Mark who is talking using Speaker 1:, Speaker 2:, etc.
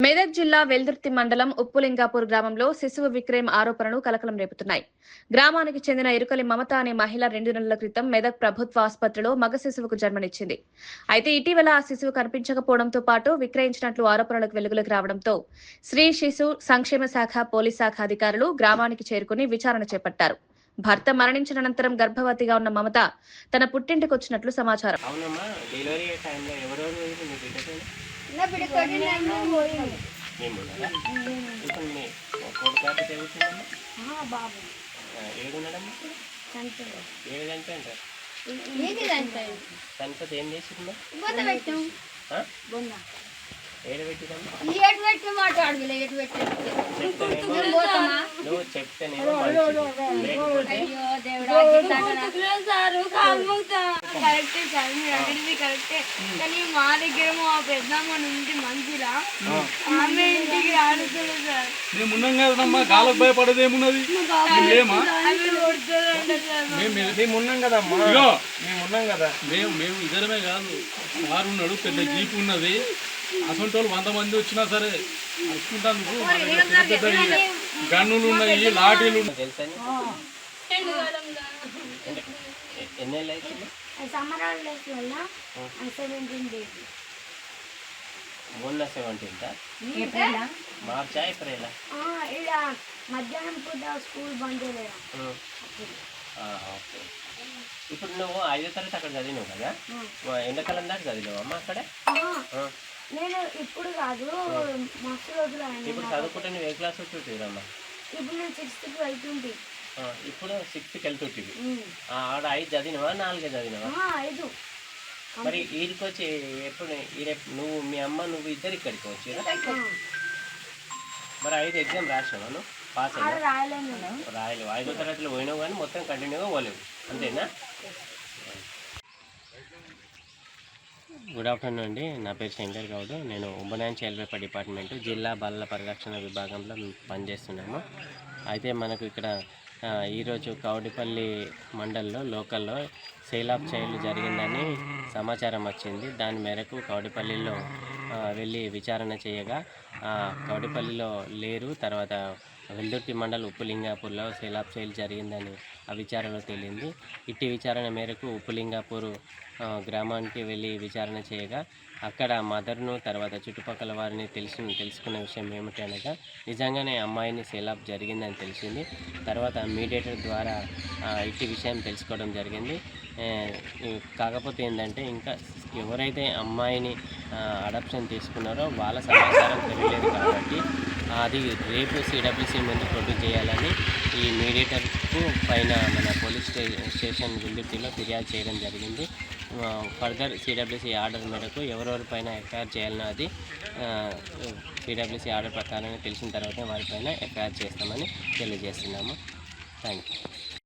Speaker 1: మెదక్ జిల్లా వెల్దుర్తి మండలం ఉప్పులింగాపూర్ గ్రామంలో శిశువు విక్రయం ఆరోపణలు కలకలం రేపుతున్నాయి. గ్రామానికి చెందిన ఇరుకలి మమత అనే మహిళ 2 నెలల క్రితం మెదక్ ప్రభుత్వ ఆసుపత్రిలో మగ శిశువుకు జన్మనిచ్చింది. అయితే ఇటీవల ఆ శిశువు కనిపించకపోవడంతో పాటు విక్రయించినట్లు ఆరోపణలకు వెలుగులోకి రావడంతో స్త్రీ శిశు సంక్షేమ శాఖ పోలీస్ శాఖ అధికారులు గ్రామానికి చేరుకుని విచారణ చేపట్టారు. భర్త మరణించిన అనంతరం గర్భవతిగా ఉన్న మమత తన పుట్టింటికొచ్చినట్లు సమాచారం.
Speaker 2: నువ్వు చెప్తేనే
Speaker 3: కరెక్టే సార్, మీరు అడిగింది కరెక్టే. కానీ మా దగ్గర మా పెద్దమ్మ నుంచి మంచిరా ఆమె ఇంటికి రాడుతుంది సార్.
Speaker 4: మేము ఉన్నాం కదమ్మా, గాలకు భయపడేది ఏమున్నది?
Speaker 2: మేము ఉన్నాం కదమ్మా, మేము ఉన్నాం కదా.
Speaker 4: మేము ఇద్దరమే కాదు, కారు ఉన్నాడు, పెద్ద జీప్ ఉన్నది. అసలు 100 మంది వచ్చినా సరే అరుచుకుంటాను. గన్నులు ఉన్నాయి, లాఠీలు ఉన్నాయి.
Speaker 2: తెలుసా ఎన్నేళ్ళు అవుతుంది? మొన్న 17th మార్చా ఏప్రిల్?
Speaker 3: మధ్యాహ్నం పూట స్కూల్ బంద్ చేయలేదు.
Speaker 2: ఓకే. ఇప్పుడు నువ్వు 5వ తరగతి అక్కడ చదివినావు కదా, ఎండాకాలం దాకా చదివినావు అమ్మ అక్కడ?
Speaker 3: నేను ఇప్పుడు కాదు, మస్తు రోజులు.
Speaker 2: ఇప్పుడు చదువుకుంటే నువ్వు ఏ క్లాస్ వచ్చి?
Speaker 3: ఇప్పుడు నేను 6th వెళ్తుంది.
Speaker 2: ఇప్పుడు 6th వెళ్తుంటివి. ఆడ 5 చదివినవా 4 చదివినవా?
Speaker 3: 5.
Speaker 2: మరి వీడికి వచ్చి ఎప్పుడు నువ్వు మీ అమ్మ నువ్వు ఇద్దరు ఇక్కడికి వచ్చి మరి 5 ఎగ్జామ్ రాసినావా? నువ్వు పాస్ అయినా? రాయలేవు. 5వ తరగతిలో పోయినావు కానీ మొత్తం కంటిన్యూగా పోలేవు, అంతేనా? గుడ్ ఆఫ్టర్నూన్ అండి. నా పేరు శంకర్ గౌడ్. నేను women and child welfare department జిల్లా బాలల పరిరక్షణ విభాగంలో పనిచేస్తున్నాము. అయితే మనకు ఇక్కడ ఈరోజు కౌడిపల్లి మండల్లో లోకల్లో సేల్ ఆఫ్ చైల్డ్ జరిగిందని సమాచారం వచ్చింది. దాని మేరకు కౌడిపల్లిలో వెళ్ళి విచారణ చేయగా కౌడిపల్లిలో లేరు. తర్వాత వెల్దుర్తి మండల్ ఉప్పులింగాపూర్లో సేల్ ఆఫ్ చైల్డ్ జరిగిందని ఆ విచారణలో తేలింది. ఇట్టి విచారణ మేరకు ఉప్పులింగాపూర్ గ్రామానికి వెళ్ళి విచారణ చేయగా అక్కడ మదర్ను తర్వాత చుట్టుపక్కల వారిని తెలుసుకున్న విషయం ఏమిటి అనగా నిజంగానే అమ్మాయిని సేల్ ఆఫ్ జరిగిందని తెలిసింది. తర్వాత మీడియేటర్ ద్వారా ఇట్టి విషయం తెలుసుకోవడం జరిగింది. కాకపోతే ఏంటంటే ఇంకా ఎవరైతే అమ్మాయిని అడాప్షన్ తీసుకున్నారో వాళ్ళ సమాచారం తెలియలేదు కాబట్టి అది రేపు సిడబ్ల్యూసీ ముందు ప్రొడ్యూస్ చేయాలని ఈ మీడియేటర్కు పైన మన పోలీస్ స్టేషన్ వెల్దుర్తిలో ఫిర్యాదు చేయడం జరిగింది. ఫర్దర్ సిడబ్ల్యూసీ ఆర్డర్ మేరకు ఎవరెవరిపైన ఎఫ్ఐఆర్ చేయాలనో అది సిడబ్ల్యూసీ ఆర్డర్ ప్రకారంగా తెలిసిన తర్వాత వారిపైన ఎఫ్ఐఆర్ చేస్తామని తెలియజేస్తున్నాము. Thank you.